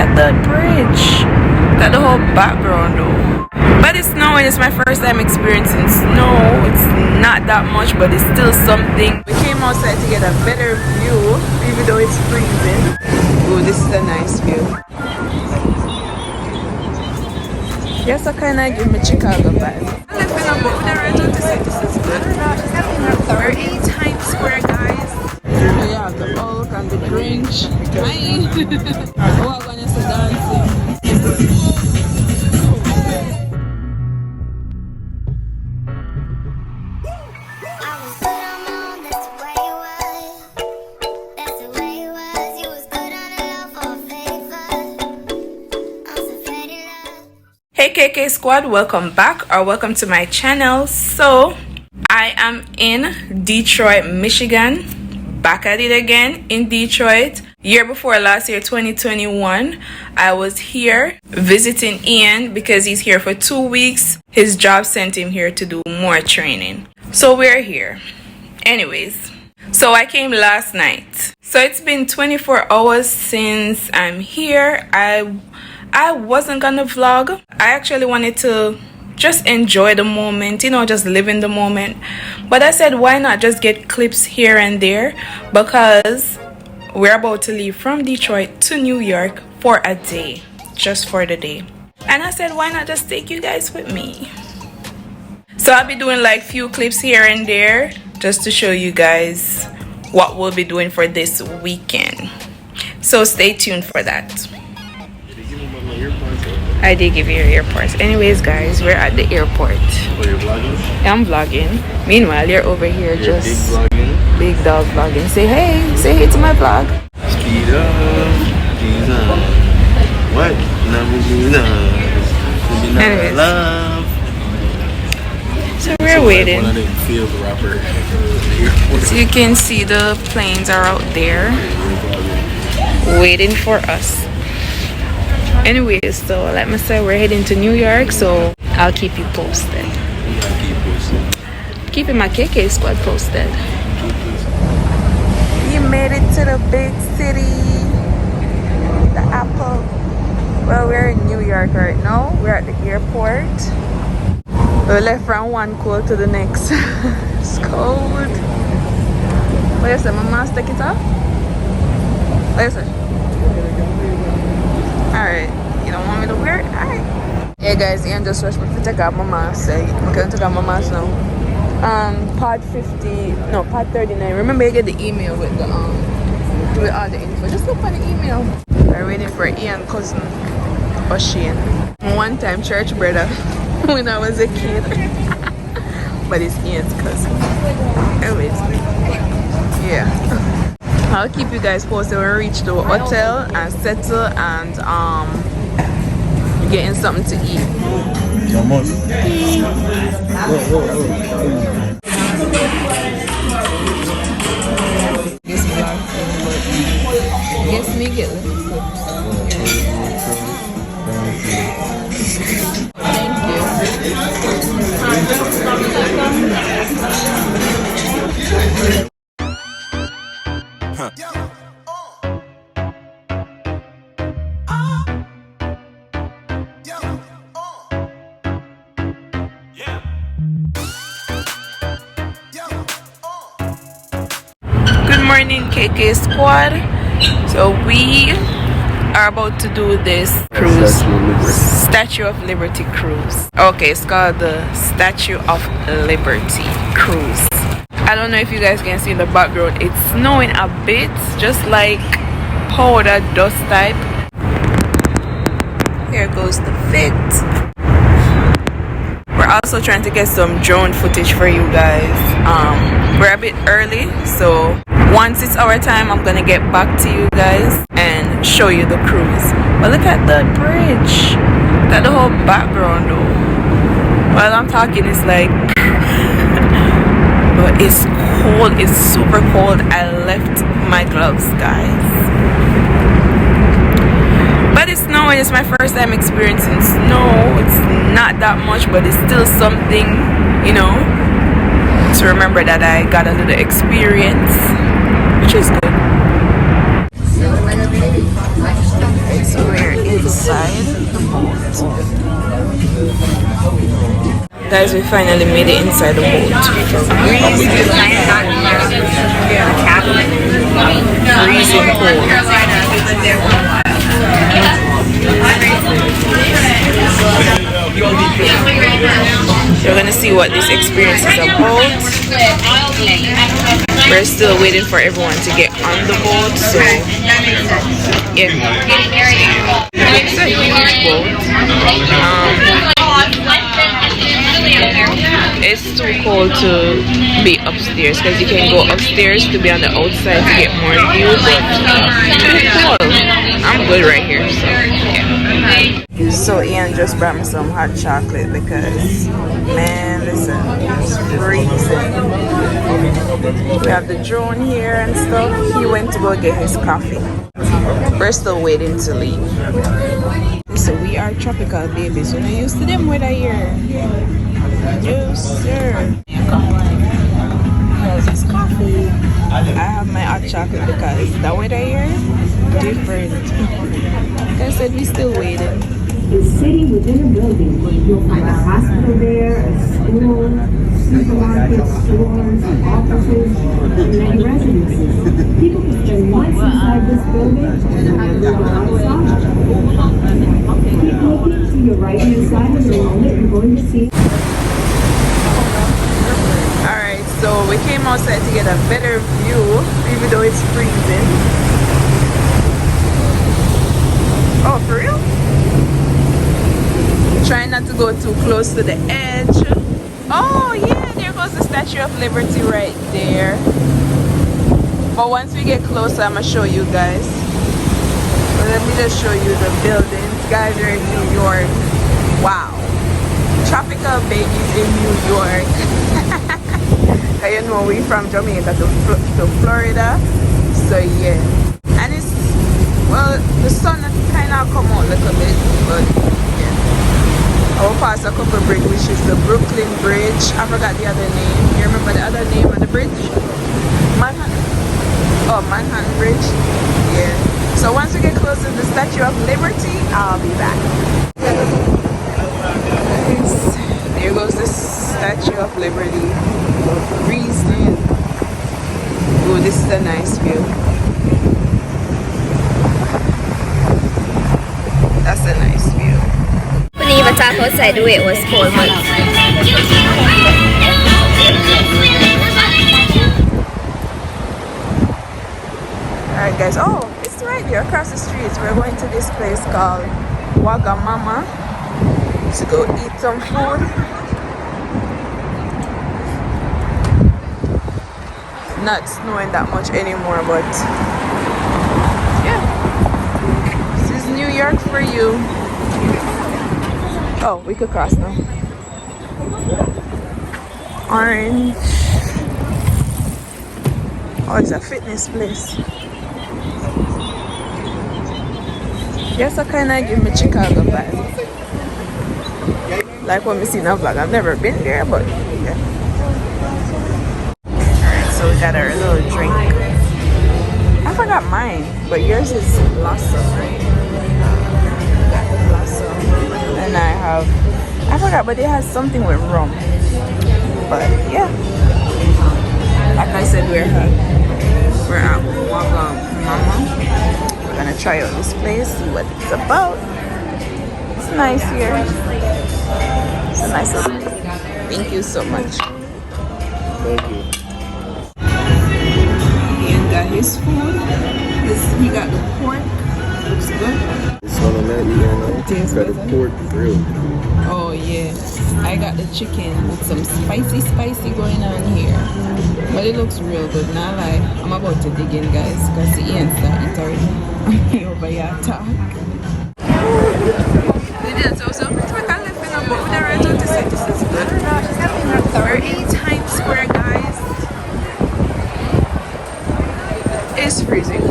at that bridge. Got the whole background though. But it's snowing. It's my first time experiencing snow. It's not that much, but it's still something. We came outside to get a better view, even though it's freezing. Oh, this is a nice view. Yes, I kind of give me Chicago vibe. I'm looking up over there to see this is good or not. We're in Times Square, guys. We have the Hulk and the Grinch. Hi. Oh, I'm going to dancing. Hey KK squad, welcome back or welcome to my channel. So I am in Detroit, Michigan, back at it again in Detroit. Year before last year, 2021, I was here visiting Ian because he's here for 2 weeks. His job sent him here to do more training, so we're here anyways. So I came last night, so it's been 24 hours since I'm here. I wasn't gonna vlog. I actually wanted to just enjoy the moment, you know, just live in the moment. But I said, why not just get clips here and there, because we're about to leave from Detroit to New York for a day, just for the day. And I said, why not just take you guys with me? So I'll be doing like few clips here and there just to show you guys what we'll be doing for this weekend. So stay tuned for that. I did give you your earpods. Anyways, guys, we're at the airport. Oh, you're vlogging? I'm vlogging. Meanwhile, you're over here you're just big vlogging. Big dog vlogging. Say hey to my vlog. Speed up, speed up. What? Anyways, love. So we're waiting. Like one of them field rapper. So you can see the planes are out there waiting for us. Anyways, so like I said, we're heading to New York, so I'll keep you posted. Keeping my KK squad posted. You made it to the big city, the Apple. Well, we're in New York right now. We're at the airport. We left from one cold to the next. It's cold. What you say? My mom take it off? What you say? Alright, you don't want me to wear it? Alright. Yeah guys, Ian just rushed me to take out my mask. I'm going to take out my mask now. Pod 39. Remember you get the email with the with all the info. Just look for the email. I'm waiting for Ian's cousin O'Shane. One time church brother when I was a kid. But it's Ian's cousin. Anyways. Yeah. I'll keep you guys posted when we reach the hotel and settle and getting something to eat. Guess me get Thank you. Good morning, KK squad. So we are about to do this cruise, Statue of Liberty cruise. Okay, it's called the Statue of Liberty cruise. I don't know if you guys can see in the background, it's snowing a bit, just like powder dust type. Here goes the fit. We're also trying to get some drone footage for you guys. We're a bit early, so once it's our time, I'm gonna get back to you guys and show you the cruise. But look at the bridge. Got the whole background though. While I'm talking, it's like but it's cold, it's super cold. I left my gloves, guys. But it's snowing. It's my first time experiencing snow. It's not that much, but it's still something, you know, to remember that I got a little experience, which is good. So we're Guys, we finally made it inside the boat. Freezing cold. You're gonna see what this experience is about. We're still waiting for everyone to get on the boat, so yeah. It's a huge boat. It's too cold to be upstairs because you can go upstairs to be on the outside to get more view, but it's cool. I'm good right here, so yeah. So Ian just brought me some hot chocolate because, man, listen, it's freezing. We have the drone here and stuff. He went to go get his coffee. We're still waiting to leave. So we are tropical babies. We're not used to them weather here. Yes, sir. Because it's coffee. I have my hot chocolate because the weather here different. Like I said, we still waiting. The city within a building. You'll find a hospital there, a school, supermarkets, stores, offices, and many residences. People can spend months inside this building and have a little outside. Keep looking to your right-hand side of the moment. You're going to see. Alright, so we came outside to get a better view, even though it's freezing. Oh, for real? Trying not to go too close to the edge. Oh yeah, there goes the Statue of Liberty right there. But once we get closer, I'm gonna show you guys. But let me just show you the buildings. Guys, we're in New York. Wow. Tropical babies in New York. You know, we from Jamaica to Florida. So yeah. And it's, well, the sun kind of come out a little bit, but yeah. I will pass a couple bridge, which is the Brooklyn Bridge. I forgot the other name. You remember the other name of the bridge? Manhattan. Oh, Manhattan Bridge. Yeah. So once we get close to the Statue of Liberty, I'll be back. There goes the Statue of Liberty. Freezing. Oh, this is a nice view. That's a nice view. Couldn't even talk outside the way it was cold, but alright guys, oh, it's right here across the street. We're going to this place called Wagamama to go eat some food. Not snowing that much anymore, but yeah, this is New York for you. Oh, we could cross now. Orange. Oh, it's a fitness place. Yes, I kind of give me Chicago vibe. Like what we see in a vlog. I've never been there, but yeah. Alright, so we got our little drink. I forgot mine, but yours is Blossom, right? Blossom. And I forgot, but it has something with rum. But yeah. Like I said, we're at Wagamama. We're gonna try out this place, see what it's about. It's nice here. It's a nice little place. Thank you so much. Thank you. Ian got his food. He got the pork. Looks good. It's on the menu, you know. Tastes Got good. the pork grilled. Oh yeah. I got the chicken with some spicy going on here. But it looks real good, not lie. I'm about to dig in, guys, because Ian started eating already. I'm over here talk. So it's like I live in a boat with the rental to say this is good. We're in Times Square, guys. It's freezing.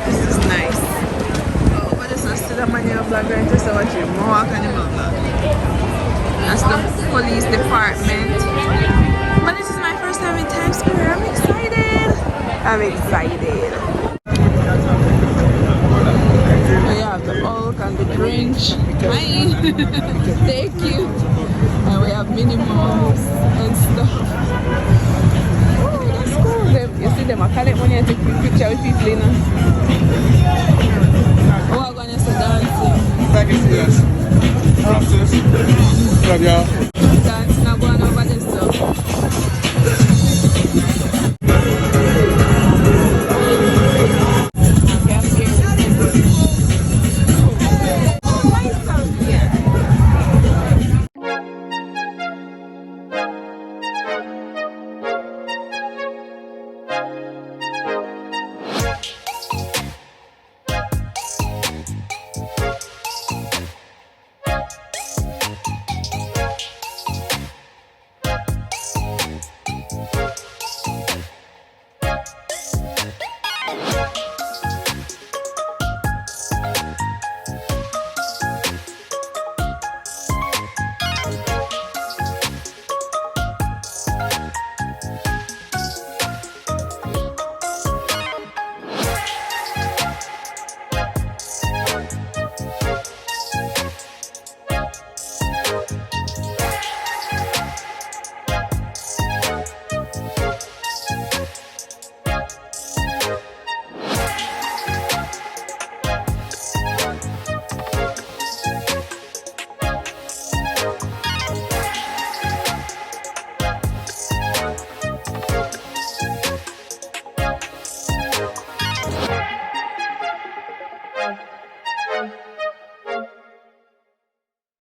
This is nice. Oh, but it's not still a manual vlog right there, so watch you. Mohawk animal vlog. That's the police department. But this is my first time in Times Square. I'm excited. We have the all and the Grinch. Hi! Thank you. And we have Minnie Mouse and stuff. Oh, that's cool. You see them, I collect money and take a picture with people, you know. Oh, I'm going to say dancing. Thank you, yes. Love y'all.